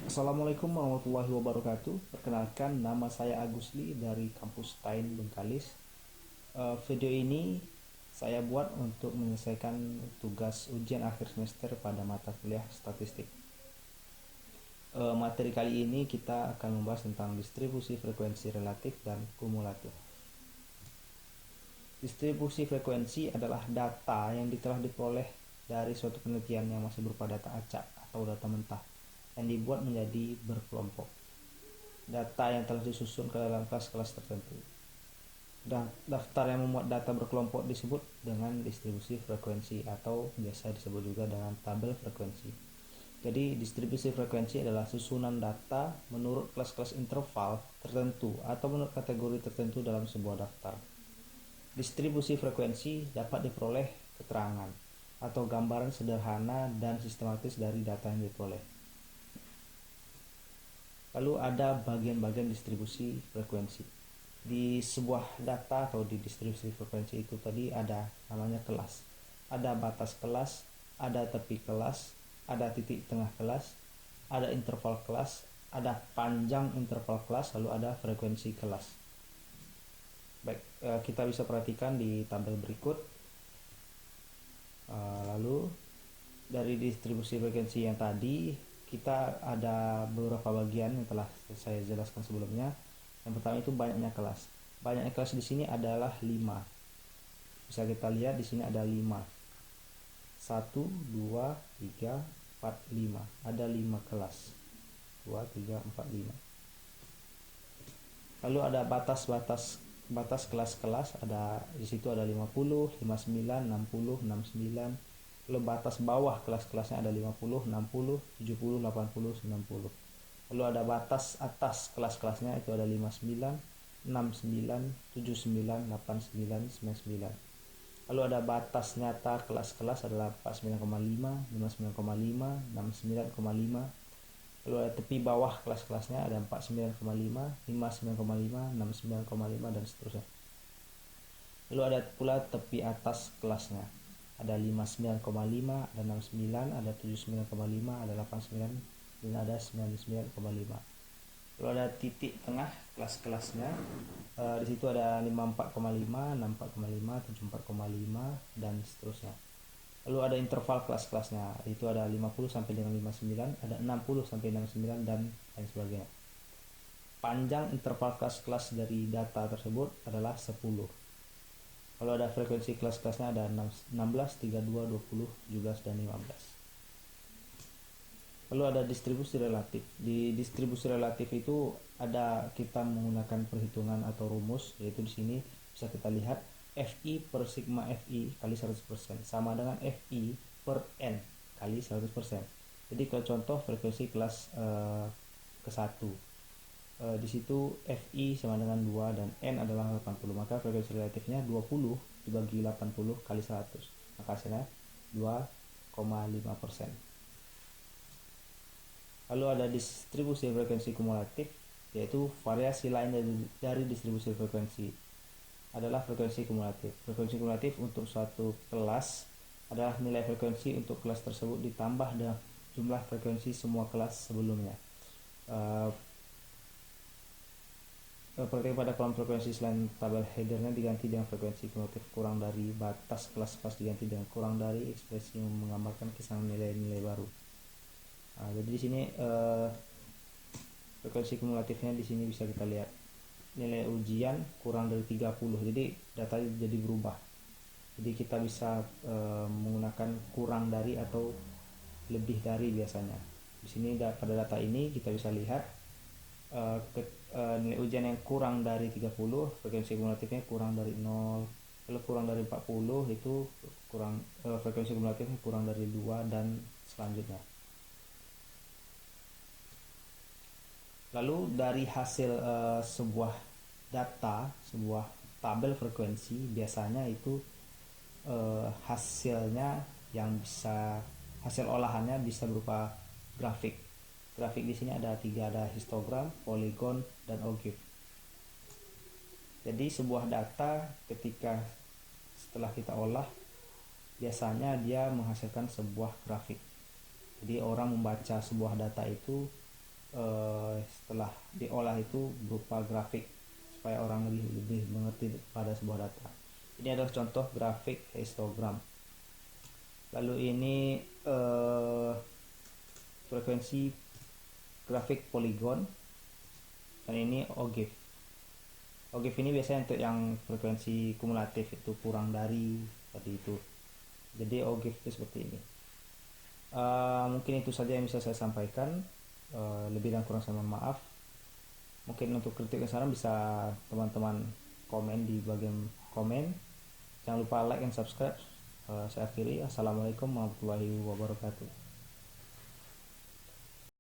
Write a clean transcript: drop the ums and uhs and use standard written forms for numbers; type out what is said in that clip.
Assalamualaikum warahmatullahi wabarakatuh. Perkenalkan, nama saya Agusli dari kampus Tain Bengkalis. Video ini saya buat untuk menyelesaikan tugas ujian akhir semester pada mata kuliah statistik. Materi kali ini kita akan membahas tentang distribusi frekuensi relatif dan kumulatif. Distribusi frekuensi adalah data yang telah diperoleh dari suatu penelitian yang masih berupa data acak atau data mentah yang dibuat menjadi berkelompok. Data yang telah disusun ke dalam kelas-kelas tertentu. Daftar yang memuat data berkelompok disebut dengan distribusi frekuensi atau biasa disebut juga dengan tabel frekuensi. Jadi distribusi frekuensi adalah susunan data menurut kelas-kelas interval tertentu atau menurut kategori tertentu dalam sebuah daftar. Distribusi frekuensi dapat diperoleh keterangan atau gambaran sederhana dan sistematis dari data yang diperoleh. Lalu ada bagian-bagian distribusi frekuensi. Di sebuah data atau di distribusi frekuensi itu tadi ada namanya kelas. Ada batas kelas, ada tepi kelas, ada titik tengah kelas, ada interval kelas, ada panjang interval kelas, lalu ada frekuensi kelas. Baik, kita bisa perhatikan di tabel berikut. Lalu dari distribusi frekuensi yang tadi kita ada beberapa bagian yang telah saya jelaskan sebelumnya. Yang pertama itu banyaknya kelas. Banyaknya kelas di sini adalah 5. Bisa kita lihat di sini ada 5. 1 2 3 4 5. Ada 5 kelas. 2 3 4 5. Lalu ada batas kelas-kelas, ada di situ ada 50, 59, 60, 69. Lalu batas bawah kelas-kelasnya ada 50, 60, 70, 80, 90. Lalu ada batas atas kelas-kelasnya itu ada 59, 69, 79, 89, 99. Lalu ada batas nyata kelas-kelas adalah 49,5, 59,5, 69,5. Lalu ada tepi bawah kelas-kelasnya ada 49,5, 59,5, 69,5 dan seterusnya. Lalu ada pula tepi atas kelasnya. Ada 59,5, ada 69, ada 79,5, ada 89, dan ada 99,5. Lalu ada titik tengah kelas-kelasnya. Di situ ada 54,5, 64,5, 74,5 dan seterusnya. Lalu ada interval kelas-kelasnya. Itu ada 50 sampai dengan 59, ada 60 sampai 69 dan lain sebagainya. Panjang interval kelas-kelas dari data tersebut adalah 10. Kalau ada frekuensi kelas-kelasnya ada 16, 32, 20, 17 dan 15. Lalu ada distribusi relatif. Di distribusi relatif itu ada kita menggunakan perhitungan atau rumus, yaitu di sini bisa kita lihat Fi per sigma Fi kali 100% sama dengan Fi per N kali 100%. Jadi kalau contoh frekuensi kelas ke-1, di situ Fi sama dengan 2 dan N adalah 80, maka frekuensi relatifnya 20 dibagi 80 kali 100, maka hasilnya 2,5%. Lalu ada distribusi frekuensi kumulatif, yaitu variasi lain dari distribusi frekuensi adalah frekuensi kumulatif. Frekuensi kumulatif untuk suatu kelas adalah nilai frekuensi untuk kelas tersebut ditambah dengan jumlah frekuensi semua kelas sebelumnya. Seperti pada kolom frekuensi selain tabel headernya diganti dengan frekuensi kumulatif kurang dari batas kelas-kelas diganti dengan kurang dari ekspresi yang menggambarkan kisaran nilai-nilai baru. Jadi di sini frekuensi kumulatifnya di sini bisa kita lihat. Nilai ujian kurang dari 30. Jadi data jadi berubah. Jadi kita bisa menggunakan kurang dari atau lebih dari biasanya. Di sini pada data ini kita bisa lihat nilai ujian yang kurang dari 30, frekuensi kumulatifnya kurang dari 0. Kalau kurang dari 40 itu frekuensi kumulatifnya kurang dari 2 dan selanjutnya. Lalu dari hasil sebuah data, sebuah tabel frekuensi, biasanya itu hasil olahannya bisa berupa grafik. Grafik di sini ada 3, ada histogram, poligon, dan ogive. Jadi sebuah data ketika setelah kita olah, biasanya dia menghasilkan sebuah grafik. Jadi orang membaca sebuah data itu setelah diolah itu berupa grafik supaya orang lebih mengerti pada sebuah data. Ini adalah contoh grafik histogram. Lalu ini frekuensi grafik poligon, dan ini OGIF. OGIF ini biasanya untuk yang frekuensi kumulatif, itu kurang dari tadi itu. Jadi OGIF itu seperti ini. Mungkin itu saja yang bisa saya sampaikan. Lebih dan kurang saya mohon maaf. Mungkin untuk kritik dan saran bisa teman-teman komen di bagian komen. Jangan lupa like dan subscribe. Saya akhiri. Assalamualaikum warahmatullahi wabarakatuh.